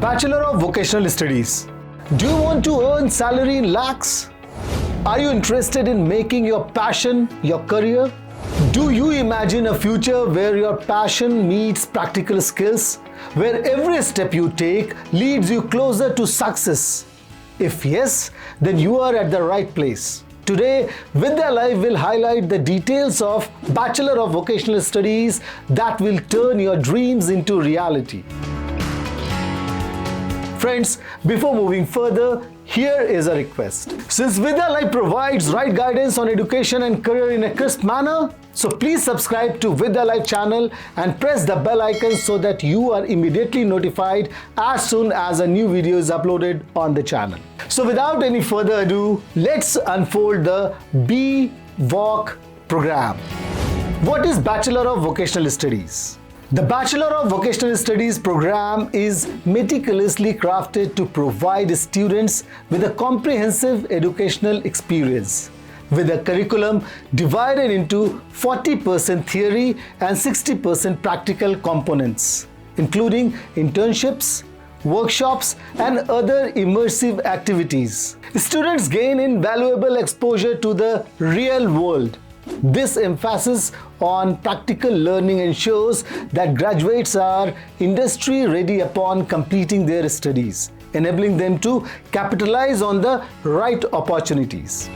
Bachelor of Vocational Studies. Do you want to earn salary in lakhs? Are you interested in making your passion your career? Do you imagine a future where your passion meets practical skills, where every step you take leads you closer to success? If yes, then you are at the right place. Today, Vidya Live will highlight the details of Bachelor of Vocational Studies that will turn your dreams into reality. Friends, before moving further, here is a request. Since Vidya Live provides right guidance on education and career in a crisp manner, so please subscribe to Vidya Live channel and press the bell icon so that you are immediately notified as soon as a new video is uploaded on the channel. So without any further ado, let's unfold the BVOC program. What is Bachelor of Vocational Studies? The Bachelor of Vocational Studies program is meticulously crafted to provide students with a comprehensive educational experience, with a curriculum divided into 40% theory and 60% practical components, including internships, workshops, and other immersive activities. Students gain invaluable exposure to the real world. This emphasis on practical learning ensures that graduates are industry ready upon completing their studies, enabling them to capitalize on the right opportunities.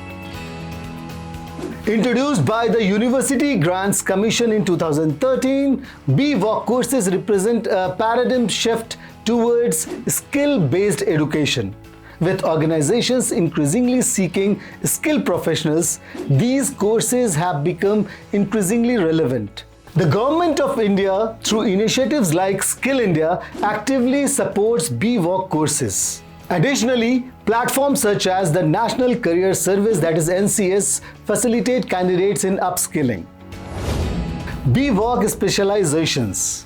Introduced by the University Grants Commission in 2013, BVOC courses represent a paradigm shift towards skill-based education. With organizations increasingly seeking skilled professionals, these courses have become increasingly relevant. The Government of India, through initiatives like Skill India, actively supports BVOC courses. Additionally, platforms such as the National Career Service, that is NCS, facilitate candidates in upskilling. BVOC specializations.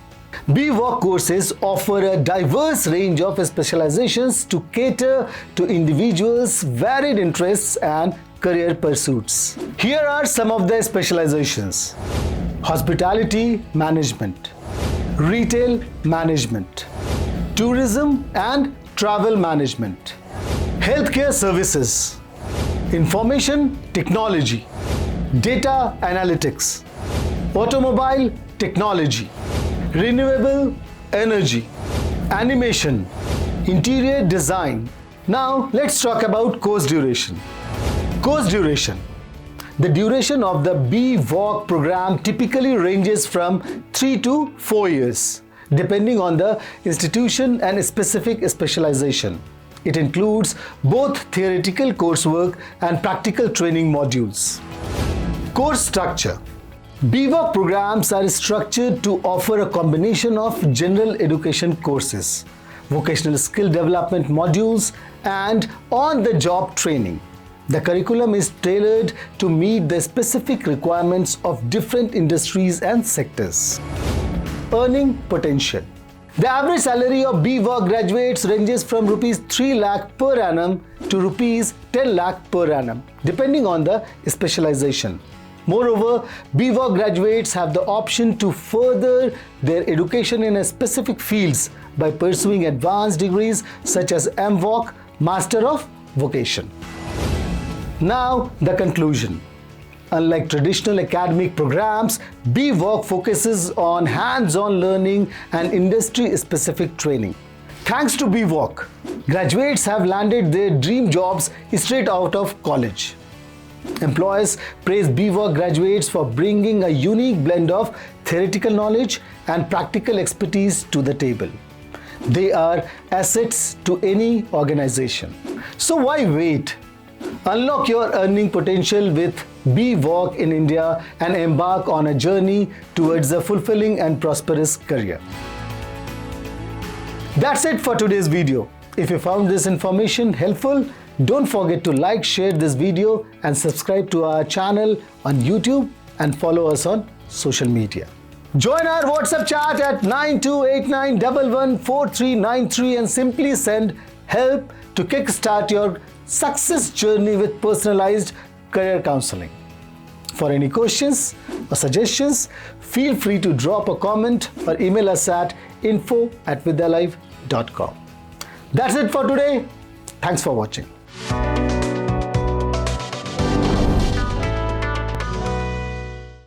BVOC courses offer a diverse range of specializations to cater to individuals' varied interests and career pursuits. Here are some of the specializations: hospitality management, retail management, tourism and travel management, healthcare services, information technology, data analytics, automobile technology, renewable energy, animation, interior design. Now let's talk about course duration. Course duration. The duration of the BVOC program typically ranges from 3 to 4 years, depending on the institution and specific specialization. It includes both theoretical coursework and practical training modules. Course structure. BVOC programs are structured to offer a combination of general education courses, vocational skill development modules, and on-the-job training. The curriculum is tailored to meet the specific requirements of different industries and sectors. Earning potential. The average salary of BVOC graduates ranges from rupees 3 lakh per annum to rupees 10 lakh per annum, depending on the specialization. Moreover, BVOC graduates have the option to further their education in specific fields by pursuing advanced degrees such as MVOC, Master of Vocation. Now, the conclusion. Unlike traditional academic programs, BVOC focuses on hands-on learning and industry-specific training. Thanks to BVOC, graduates have landed their dream jobs straight out of college. Employers praise BVOC graduates for bringing a unique blend of theoretical knowledge and practical expertise to the table. They are assets to any organization. So why wait? Unlock your earning potential with BVOC in India and embark on a journey towards a fulfilling and prosperous career. That's it for today's video. If you found this information helpful, don't forget to like, share this video and subscribe to our channel on YouTube and follow us on social media. Join our WhatsApp chat at 9289114393 and simply send help to kickstart your success journey with personalized career counseling. For any questions or suggestions, feel free to drop a comment or email us at info@vidyalive.com. That's it for today. Thanks for watching.